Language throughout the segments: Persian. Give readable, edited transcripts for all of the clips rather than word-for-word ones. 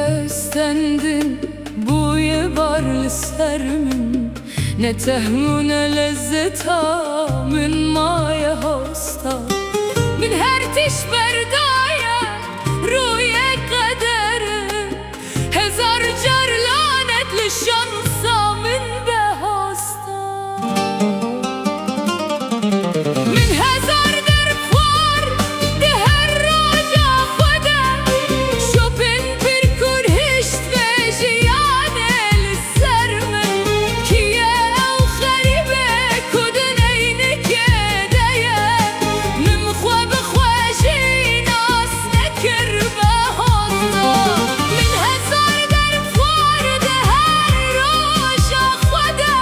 استندن بوی بارل سرمن نتهمون لذتا من مای هستا من هر تش بردایا روی قدر هزار جر لعنت لشانسا من به هستا من هزار در فار ده هر راجا خدا شوپن پر کر هشت و جیان لسر من کیه او خریبه کدن اینه که دیه من خواب خواجی ناس نکر به هستا من هزار در فار ده هر راجا خدا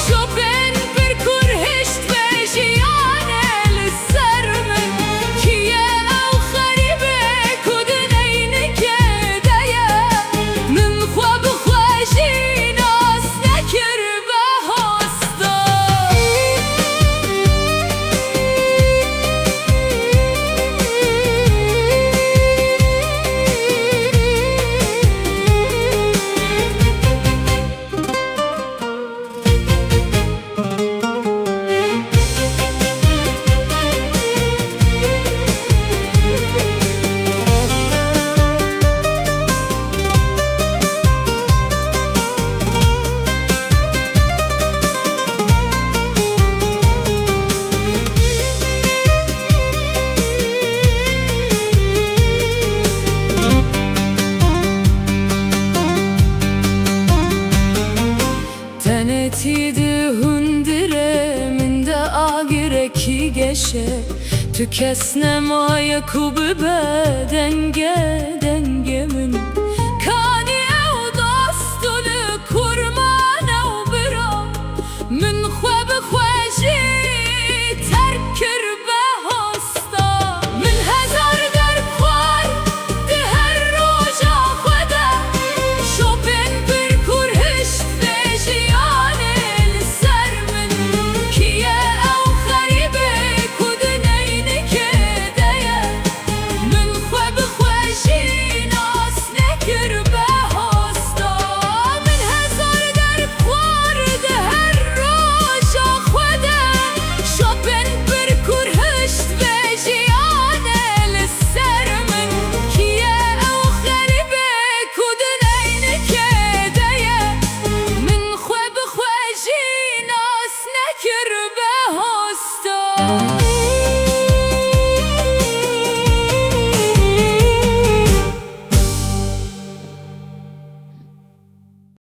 شوپن پر کر هشت و جیان لسر من کیه او خریبه کدن اینه که دیه من خواب خواجی ناس نکر به هستا تنتیده هندره من ده آگره کی گشه تو کس نمای کوب به دنگه من